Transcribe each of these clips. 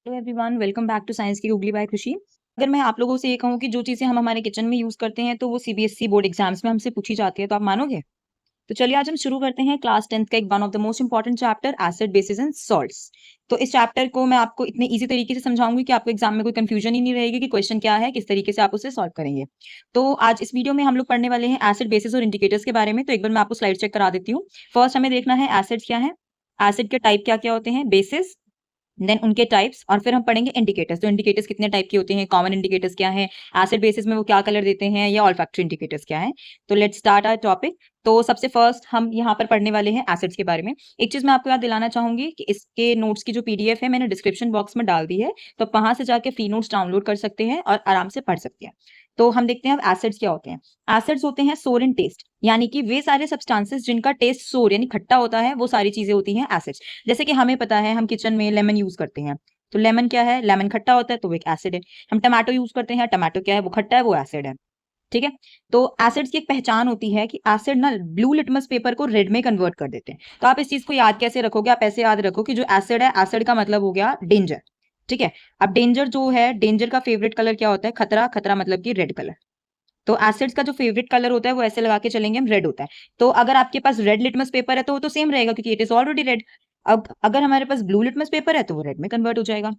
Hello everyone, welcome back to science की googly by Khushi. अगर मैं आप लोगों से ये कहूँ कि जो चीज़ें हम हमारे किचन में यूज़ करते हैं तो वो सीबीएसई बोर्ड एग्जाम्स में हमसे पूछी जाती है, तो आप मानोगे? तो चलिए आज हम शुरू करते हैं क्लास 10th का एक one of the most important chapter acid basis and salts. तो इस चैप्टर को मैं आपको इतने इजी तरीके से समझाऊंगी कि आपको एग्जाम में कोई कंफ्यूजन ही नहीं रहेगी कि क्वेश्चन क्या है, किस तरीके से आप उसे सॉल्व करेंगे। तो आज इस वीडियो में हम लोग पढ़ने वाले हैं एसिड बेसिस और इंडिकेटर्स के बारे में। तो एक बार मैं आपको स्लाइड चेक करा देती हूँ। फर्स्ट हमें देखना है एसिड्स क्या है, एसिड के टाइप क्या क्या होते हैं, बेसिस, देन उनके टाइप्स, और फिर हम पढ़ेंगे इंडिकेटर्स। तो इंडिकेटर्स कितने टाइप के होते हैं, कॉमन इंडिकेटर्स क्या है, एसिड बेसिस में वो क्या कलर देते हैं, या ऑल्फैक्टरी इंडिकेटर्स क्या है। तो लेट्स स्टार्ट आवर टॉपिक। तो सबसे फर्स्ट हम यहाँ पर पढ़ने वाले हैं एसिड्स के बारे में। एक चीज मैं आपको याद दिलाना चाहूंगी कि इसके नोट्स की जो पीडीएफ है मैंने डिस्क्रिप्शन बॉक्स में डाल दी है, तो आप वहां से जाके फ्री नोट्स डाउनलोड कर सकते हैं और आराम से पढ़ सकते हैं। तो हम देखते हैं अब एसिड्स क्या होते हैं। एसिड्स होते हैं सोर इन टेस्ट, यानी कि वे सारे सब्सटेंसेस जिनका टेस्ट सोर यानी खट्टा होता है, वो सारी चीजें होती हैं एसिड्स। जैसे कि हमें पता है हम किचन में लेमन यूज करते हैं, तो लेमन क्या है, लेमन खट्टा होता है तो वो एक एसिड है। हम टमाटो यूज करते हैं, टमाटो क्या है, वो खट्टा है, वो एसिड है। ठीक है। तो एसिड्स की एक पहचान होती है कि एसिड ना ब्लू लिटमस पेपर को रेड में कन्वर्ट कर देते हैं। तो आप इस चीज को याद कैसे रखोगे, आप ऐसे याद रखो कि जो एसिड है, एसिड का मतलब हो गया डेंजर। ठीक है। अब डेंजर जो है, डेंजर का फेवरेट कलर क्या होता है, खतरा, खतरा मतलब कि रेड कलर। तो एसिड्स का जो फेवरेट कलर होता है वो ऐसे लगा के चलेंगे हम, रेड होता है। तो अगर आपके पास रेड लिटमस पेपर है तो वो तो सेम रहेगा क्योंकि इट इज ऑलरेडी रेड। अब अगर हमारे पास ब्लू लिटमस पेपर है तो वो रेड में कन्वर्ट हो जाएगा।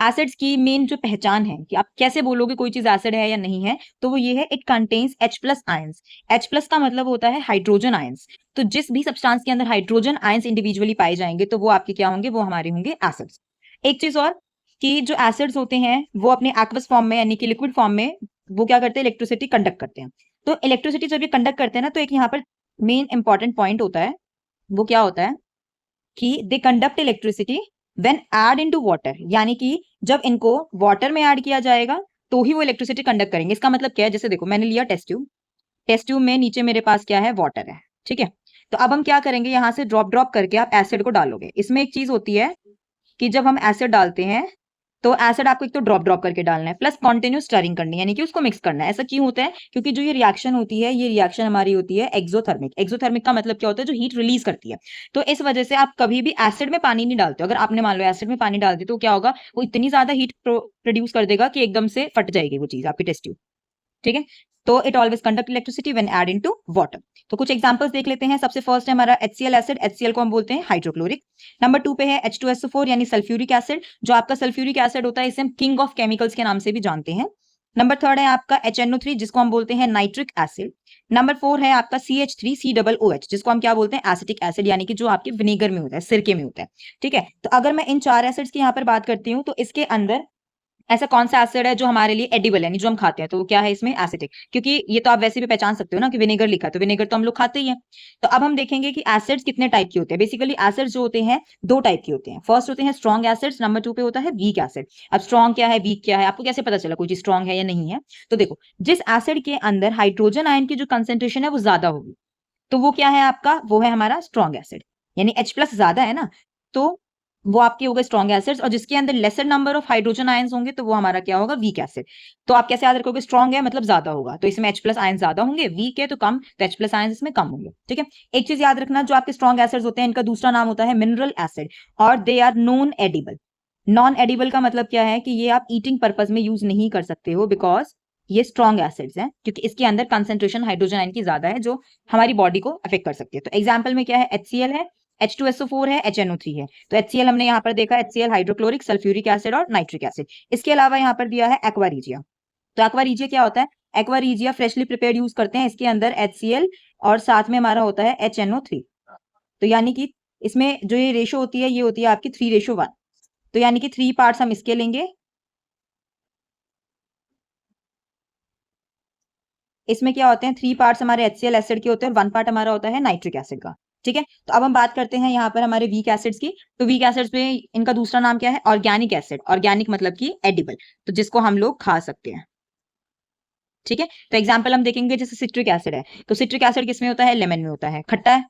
एसिड्स की मेन जो पहचान है कि आप कैसे बोलोगे कोई चीज एसिड है या नहीं है, तो वो ये है, it contains H plus ions. H plus का मतलब होता है हाइड्रोजन आयंस। तो जिस भी सब्सटेंस के अंदर हाइड्रोजन आयंस इंडिविजुअली पाए जाएंगे तो वो आपके क्या होंगे, वो हमारे होंगे एसिड्स। एक चीज और, कि जो एसिड्स होते हैं वो अपने एक्वस फॉर्म में यानी कि लिक्विड फॉर्म में वो क्या करते हैं, इलेक्ट्रिसिटी कंडक्ट करते हैं। तो इलेक्ट्रिसिटी जब ये कंडक्ट करते हैं ना, तो एक यहाँ पर मेन इंपॉर्टेंट पॉइंट होता है, वो क्या होता है कि they conduct electricity when add into water, यानी कि जब इनको वाटर में ऐड किया जाएगा तो ही वो इलेक्ट्रिसिटी कंडक्ट करेंगे। इसका मतलब क्या है, जैसे देखो मैंने लिया टेस्ट ट्यूब, टेस्ट ट्यूब में नीचे मेरे पास क्या है, वाटर है। ठीक है। तो अब हम क्या करेंगे, यहां से ड्रॉप ड्रॉप करके आप एसिड को डालोगे। इसमें एक चीज होती है कि जब हम एसिड डालते हैं तो एसिड आपको एक तो ड्रॉप ड्रॉप करके डालना है, प्लस कॉन्टिन्यूस स्टरिंग करनी है, यानी कि उसको मिक्स करना है। ऐसा क्यों होता है, क्योंकि जो ये रिएक्शन होती है, ये रिएक्शन हमारी होती है एक्सोथर्मिक। एक्सोथर्मिक का मतलब क्या होता है, जो हीट रिलीज करती है। तो इस वजह से आप कभी भी एसिड में पानी नहीं डालते हो। अगर आपने मान लो एसिड में पानी डाल दिया तो क्या होगा, वो इतनी ज्यादा हीट प्रोड्यूस कर देगा कि एकदम से फट जाएगी वो चीज आपकी टेस्ट ट्यूब। ठीक है। तो it always conduct electricity when add into water. तो कुछ एग्जांपल्स देख लेते हैं। सबसे फर्स्ट है हमारा HCl एसिड। HCl को हम बोलते हैं हाइड्रोक्लोरिक। नंबर 2 पे है H2SO4 यानी सल्फ्यूरिक एसिड। जो आपका सल्फ्यूरिक एसिड होता है इसे हम किंग ऑफ केमिकल्स के नाम से भी जानते हैं। नंबर 3 है आपका HNO3 जिसको हम बोलते हैं नाइट्रिक एसिड। नंबर 4 है आपका CH3COOH जिसको हम क्या बोलते हैं, एसिटिक एसिड, यानी कि जो आपके विनेगर में होता है, सिरके में होता है। ठीक है। तो अगर मैं इन चार एसिड्स की यहाँ पर बात करती हूँ तो इसके अंदर ऐसा कौन सा एसिड है जो हमारे लिए एडिबल है, यानी जो हम खाते हैं, तो वो क्या है इसमें, एसिडिक। क्योंकि ये तो आप वैसे भी पहचान सकते हो ना कि विनेगर लिखा है, तो विनेगर तो हम लोग खाते ही हैं। तो अब हम देखेंगे कि एसिड्स कितने टाइप के होते हैं। बेसिकली एसिड्स जो होते हैं दो टाइप के होते हैं। फर्स्ट होते हैं स्ट्रॉन्ग एसिड्स, नंबर 2 पे होता है वीक एसिड। अब स्ट्रॉन्ग क्या है, वीक क्या है, आपको कैसे पता चला कोई चीज स्ट्रॉन्ग है या नहीं है। तो देखो, जिस एसिड के अंदर हाइड्रोजन आयन की जो कंसेंट्रेशन है वो ज्यादा होगी, तो वो क्या है आपका, वो है हमारा स्ट्रॉन्ग एसिड। यानी H प्लस ज्यादा है ना, तो वो आपके हो गए स्ट्रॉन्ग एसिड्स। और जिसके अंदर laser number of hydrogen ions होंगे तो वो हमारा क्या होगा, वीक एसिड। तो आप कैसे याद रखोगे, स्ट्रॉन्ग है मतलब ज्यादा होगा, तो इसमें H प्लस आयन ज्यादा होंगे, वीक है तो कम, तो H प्लस आयन इसमें कम होंगे। ठीक है। एक चीज याद रखना, जो आपके स्ट्रॉन्ग एसिड्स होते हैं इनका दूसरा नाम होता है मिनरल एसिड, और they are non edible. Non edible का मतलब क्या है कि ये आप ईटिंग पर्पज में यूज नहीं कर सकते हो, बिकॉज ये स्ट्रॉन्ग एसिड्स हैं, क्योंकि इसके अंदर कंसेंट्रेशन हाइड्रोजन आयन की ज्यादा है जो हमारी बॉडी को अफेक्ट कर सकती है। तो एग्जाम्पल में क्या है, HCl है, H2SO4 है, HNO3 है। तो HCl हमने यहाँ पर देखा, HCl हाइड्रोक्लोरिक, सल्फ्यूरिक एसिड और नाइट्रिक एसिड। इसके अलावा यहाँ पर दिया है एक्वारीजिया। तो एक्वारीजिया क्या होता है, एक्वारीजिया फ्रेशली प्रिपेयर्ड यूज करते हैं, इसके अंदर HCl और साथ में हमारा होता है HNO3। तो यानी कि इसमें जो ये रेशो होती है, ये होती है आपकी 3:1। तो यानी कि 3 पार्ट्स हम इसके लेंगे, इसमें क्या होते हैं, 3 पार्ट्स हमारे HCl एसिड के होते हैं और 1 पार्ट हमारा होता है नाइट्रिक एसिड का। ठीक है। तो अब हम बात करते हैं यहाँ पर हमारे वीक एसिड्स की। तो वीक एसिड्स में इनका दूसरा नाम क्या है, ऑर्गेनिक एसिड। ऑर्गेनिक मतलब कि एडिबल, तो जिसको हम लोग खा सकते हैं। ठीक है। तो एग्जाम्पल हम देखेंगे, जैसे सिट्रिक एसिड है, तो सिट्रिक एसिड किसमें होता है, लेमन में होता है, खट्टा है।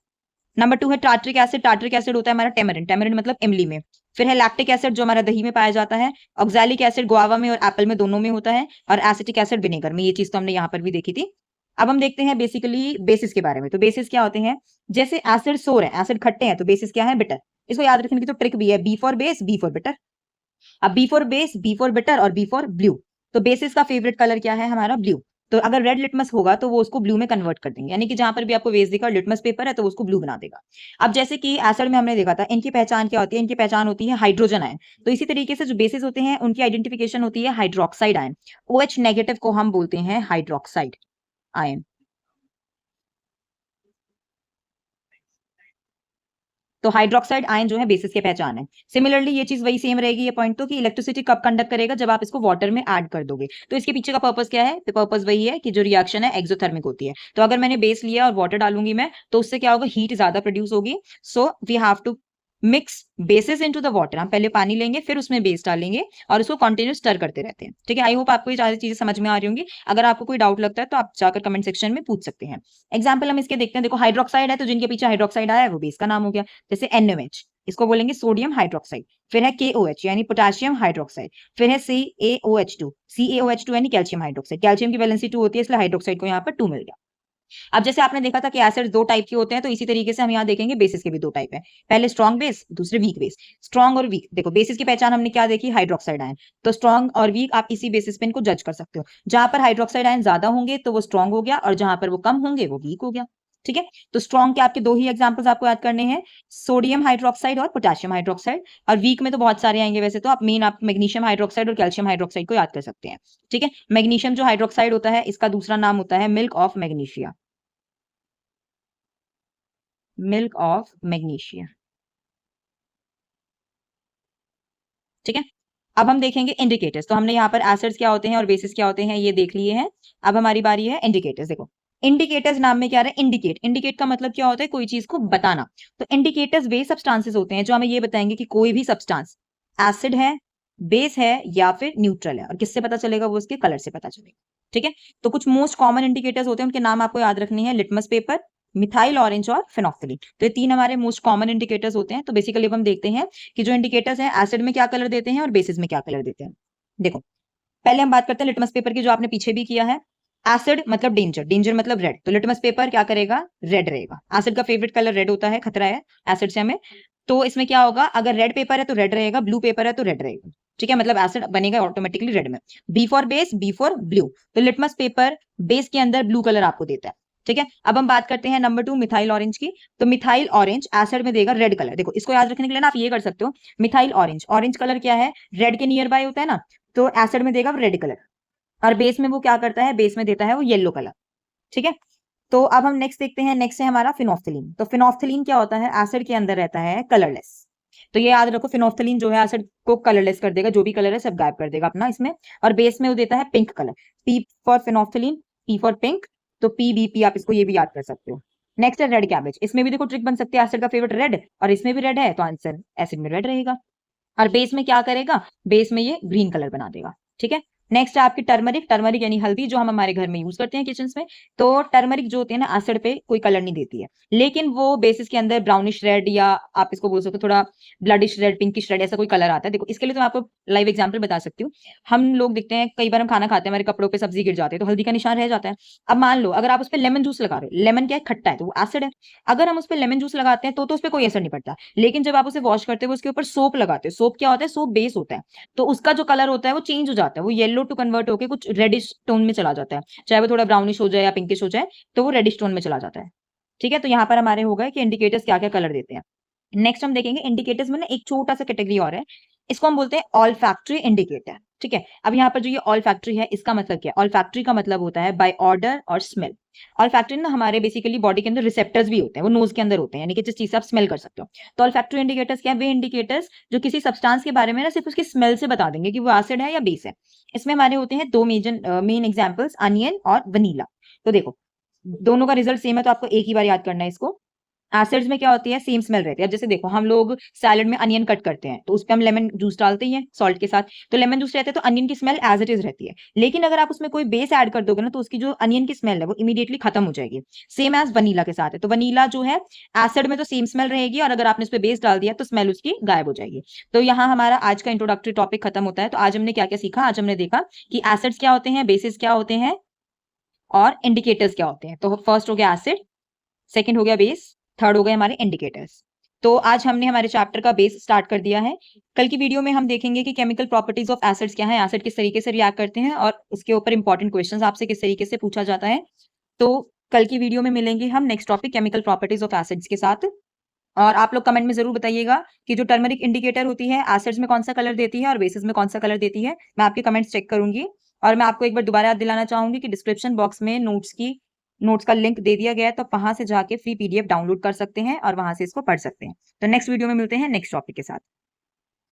नंबर 2 है टार्ट्रिक एसिड। टार्ट्रिक एसिड होता है हमारा टेमरिन, टेमरिन मतलब इमली में। फिर है लैक्टिक एसिड जो हमारा दही में पाया जाता है। ऑक्सैलिक एसिड गुआवा में और एप्पल में दोनों में होता है। और एसिटिक एसिड विनेगर में। ये चीज तो हमने यहाँ पर भी देखी थी। अब हम देखते हैं बेसिकली बेसिस के बारे में। तो बेसिस क्या होते हैं, जैसे एसिड सोर है, एसिड खट्टे हैं, तो बेसिस क्या है, बिटर। इसको याद रखने की तो ट्रिक भी है, B for base, B for bitter. अब B for base, B for bitter और बी फॉर ब्लू। तो बेसिस का फेवरेट कलर क्या है हमारा? ब्लू। तो अगर रेड लिटमस होगा तो वो उसको ब्लू में कन्वर्ट कर देंगे, यानी कि जहां पर भी आपको बेस दिखा लिटमस पेपर है तो वो उसको ब्लू बना देगा। अब जैसे कि एसिड में हमने देखा था, इनकी पहचान क्या होती है? इनकी पहचान होती है हाइड्रोजन आयन। तो इसी तरीके से जो बेसिस होते हैं उनकी आइडेंटिफिकेशन होती है हाइड्रोक्साइड आयन। OH नेगेटिव को हम बोलते हैं हाइड्रोक्साइड आयन। तो हाइड्रोक्साइड आयन जो है बेसिस की पहचान है। सिमिलरली ये चीज वही सेम रहेगी, ये पॉइंट तो कि इलेक्ट्रिसिटी कब कंडक्ट करेगा? जब आप इसको वाटर में ऐड कर दोगे। तो इसके पीछे का पर्पस क्या है? तो पर्पस वही है कि जो रिएक्शन है एक्सोथर्मिक होती है। तो अगर मैंने बेस लिया और वाटर डालूंगी मैं, तो उससे क्या होगा? हीट ज्यादा प्रोड्यूस होगी। So we have to mix bases into the water. हम पहले पानी लेंगे, फिर उसमें बेस डालेंगे और उसको कंटिन्यू स्टर करते रहते हैं। ठीक है, आई होप आपको ये सारी चीजें समझ में आ रही होंगी। अगर आपको कोई डाउट लगता है तो आप जाकर कमेंट सेक्शन में पूछ सकते हैं। एग्जाम्पल हम इसके देखते हैं। देखो हाइड्रोक्साइड है तो जिनके पीछे हाइड्रोक्साइड आया है वो बेस का नाम हो गया। जैसे NaOH, इसको बोलेंगे सोडियम हाइड्रोक्साइड। फिर है KOH यानी पोटेशियम हाइड्रोक्साइड। फिर है CaOH2 यानी कैल्शियम हाइड्रोक्साइड। कैल्शियम की वैलेंसी 2 होती है, इसलिए हाइड्रोक्साइड को यहाँ पर 2 मिल गया। अब जैसे आपने देखा था कि एसिड दो टाइप के होते हैं, तो इसी तरीके से हम यहाँ देखेंगे बेसिस के भी दो टाइप है। पहले स्ट्रॉन्ग बेस, दूसरे वीक बेस। स्ट्रॉन्ग और वीक, देखो बेसिस की पहचान हमने क्या देखी? Hydroxide ion. तो स्ट्रॉन्ग और वीक आप इसी बेसिस पे इनको जज कर सकते हो। जहां पर हाइड्रोक्साइड आयन ज्यादा होंगे तो वो स्ट्रॉन्ग हो गया, और जहां पर वो कम होंगे वो वीक हो गया। ठीक है, तो स्ट्रॉन्ग के आपके दो ही एग्जांपल्स आपको याद करने हैं, सोडियम हाइड्रोक्साइड और पोटेशियम हाइड्रोक्साइड। और वीक में तो बहुत सारे आएंगे वैसे, तो आप मैग्नीशियम हाइड्रोक्साइड और कैल्शियम हाइड्रोक्साइड को याद कर सकते हैं। ठीक है, मैग्नीशियम जो हाइड्रोक्साइड होता है इसका दूसरा नाम होता है milk of magnesia. Milk of magnesia. ठीक है, अब हम देखेंगे इंडिकेटर्स। तो हमने यहाँ पर एसिड्स क्या होते हैं और बेसिस क्या होते हैं ये देख लिए हैं। अब हमारी बारी है इंडिकेटर्स। देखो इंडिकेटर्स नाम में क्या रहा है? इंडिकेट। इंडिकेट का मतलब क्या होता है? कोई चीज को बताना। तो इंडिकेटर्स वे सब्सटेंसेस होते हैं जो हमें ये बताएंगे कि कोई भी सब्सटेंस एसिड है, बेस है या फिर न्यूट्रल है। और किससे पता चलेगा? वो उसके कलर से पता चलेगा। ठीक है, तो कुछ मोस्ट कॉमन इंडिकेटर्स होते हैं, उनके नाम आपको याद रखने हैं। लिटमस पेपर, मिथाइल ऑरेंज और फेनोक्सिलिन। तो ये तीन हमारे मोस्ट कॉमन इंडिकेटर्स होते हैं। तो बेसिकली अब हम देखते हैं कि जो इंडिकेटर्स हैं एसिड में क्या कलर देते हैं और बेसिस में क्या कलर देते हैं। देखो पहले हम बात करते हैं लिटमस पेपर की, जो आपने पीछे भी किया है। एसिड मतलब डेंजर, डेंजर मतलब रेड। तो लिटमस पेपर क्या करेगा? रेड रहेगा। एसिड का फेवरेट कलर रेड होता है, खतरा है एसिड से हमें। तो इसमें क्या होगा? अगर रेड पेपर है तो रेड रहेगा, ब्लू पेपर है तो रेड रहेगा। ठीक है, मतलब एसिड बनेगा ऑटोमेटिकली रेड में। B for base, B for blue. तो लिटमस पेपर बेस के अंदर ब्लू कलर आपको देता है। ठीक है, अब हम बात करते हैं नंबर 2 मिथाइल ऑरेंज की। तो मिथाइल ऑरेंज एसिड में देगा रेड कलर। देखो इसको याद रखने के लिए ना आप ये कर सकते हो, मिथाइल ऑरेंज, ऑरेंज कलर क्या है? रेड के नियर बाय होता है ना। तो एसिड में देगा रेड कलर, और बेस में वो क्या करता है? बेस में देता है वो येलो कलर। ठीक है, तो अब हम नेक्स्ट देखते हैं। नेक्स्ट है हमारा फिनोफ्थिलीन। तो फिनोफ्थिलीन क्या होता है? एसिड के अंदर रहता है कलरलेस। तो ये याद रखो, फिनोफ्थिलीन जो है एसिड को कलरलेस कर देगा, जो भी कलर है सब गायब कर देगा अपना इसमें। और बेस में वो देता है pink colour. P for phenolphthalein, P for pink. तो PBP आप इसको ये भी याद कर सकते हो। नेक्स्ट है रेड कैबेज। इसमें भी देखो ट्रिक बन सकती है, एसिड का फेवरेट रेड और इसमें भी रेड है तो आंसर एसिड में रेड रहेगा। और बेस में क्या करेगा? बेस में ये ग्रीन कलर बना देगा। ठीक है, नेक्स्ट है आपकी टर्मरिक। टर्मरिक यानी हल्दी, जो हम हमारे घर में यूज करते हैं किचन में। तो टर्मरिक जो होती है ना एसिड पे कोई कलर नहीं देती है, लेकिन वो बेसिस के अंदर ब्राउनिश रेड या आप इसको बोल सकते हो थोड़ा ब्लडिश रेड, पिंकिश रेड, ऐसा कोई कलर आता है। देखो इसके लिए तो मैं आपको लाइव एग्जांपल बता सकती हूँ। हम लोग देखते हैं कई बार हम खाना खाते हैं, हमारे कपड़ों पे सब्जी गिर जाती है तो हल्दी का निशान रह जाता है। अब मान लो अगर आप उस पर लेमन जूस लगा रहे हो, लेमन क्या है? खट्टा है, तो वो एसिड है। अगर हम उस पर लेमन जूस लगाते हैं तो उस पर कोई असर नहीं पड़ता, लेकिन जब आप उसे वॉश करते हो उसके ऊपर सोप लगाते हो, सोप क्या होता है? सोप बेस होता है। तो उसका जो कलर होता है वो चेंज हो जाता है, वो येलो टू कन्वर्ट होकर कुछ रेडिश टोन में चला जाता है। चाहे वो थोड़ा ब्राउनिश हो जाए या पिंकिश हो जाए, तो वो रेडिश टोन में चला जाता है। ठीक है, तो यहाँ पर हमारे हो गए कि इंडिकेटर्स क्या क्या कलर देते हैं। नेक्स्ट हम देखेंगे इंडिकेटर्स में ना एक छोटा सा कैटेगरी और है, इसको हम बोलते हैं ऑल फैक्ट्री इंडिकेटर। ठीक है, अब यहाँ पर जो ये ऑल फैक्ट्री है इसका मतलब क्या है? ऑल फैक्ट्री का मतलब होता है बाय ऑर्डर और स्मेल। ऑल फैक्ट्री ना हमारे बेसिकली बॉडी के अंदर रिसेप्टर्स भी होते हैं, वो नोज के अंदर होते हैं, यानी कि जिस चीज से आप स्मेल कर सकते हो। तो ऑल फैक्ट्री इंडिकेटर्स क्या है? वे इंडिकेटर्स जो किसी सब्सटेंस के बारे में ना सिर्फ उसकी स्मेल से बता देंगे कि वो एसिड है या बेस है। इसमें हमारे होते हैं दो मेन एग्जाम्पल्स, अनियन और वनीला। तो देखो दोनों का रिजल्ट सेम है, तो आपको एक ही बार याद करना है इसको। एसिड्स में क्या होती है? सेम स्मेल रहती है। अब जैसे देखो हम लोग सैलेड में अनियन कट करते हैं तो उस पर हम लेमन जूस डालते ही हैं सॉल्ट के साथ, तो लेमन जूस रहता है तो अनियन की स्मेल एज इट इज रहती है। लेकिन अगर आप उसमें कोई बेस ऐड कर दोगे ना तो उसकी जो अनियन की स्मेल है वो इमीडिएटली खत्म हो जाएगी। सेम एज वनीला के साथ है। तो वनीला जो है एसिड में तो सेम स्मेल रहेगी, और अगर आपने उस पर बेस डाल दिया तो स्मेल उसकी गायब हो जाएगी। तो यहाँ हमारा आज का इंट्रोडक्टरी टॉपिक खत्म होता है। तो आज हमने क्या क्या सीखा? आज हमने देखा कि एसिड्स क्या होते हैं, बेसिस क्या होते हैं और इंडिकेटर्स क्या होते हैं। तो फर्स्ट हो गया एसिड, सेकेंड हो गया बेस, थर्ड हो गए हमारे इंडिकेटर्स। तो आज हमने हमारे चैप्टर का बेस स्टार्ट कर दिया है। कल की वीडियो में हम देखेंगे कि केमिकल प्रॉपर्टीज ऑफ एसिड्स क्या है, एसिड किस तरीके से रिएक्ट करते हैं और उसके ऊपर इंपॉर्टेंट क्वेश्चंस आपसे किस तरीके से पूछा जाता है। तो कल की वीडियो में मिलेंगे हम next topic chemical properties of acids के साथ। और आप लोग कमेंट में जरूर बताइएगा कि जो टर्मरिक इंडिकेटर होती है एसिड्स में कौन सा कलर देती है और बेसिस में कौन सा कलर देती है। मैं आपके कमेंट्स चेक करूंगी। और मैं आपको एक बार दोबारा याद दिलाना चाहूंगी कि डिस्क्रिप्शन बॉक्स में नोट्स का लिंक दे दिया गया है, तो वहां से जाके फ्री पीडीएफ डाउनलोड कर सकते हैं और वहां से इसको पढ़ सकते हैं। तो नेक्स्ट वीडियो में मिलते हैं नेक्स्ट टॉपिक के साथ।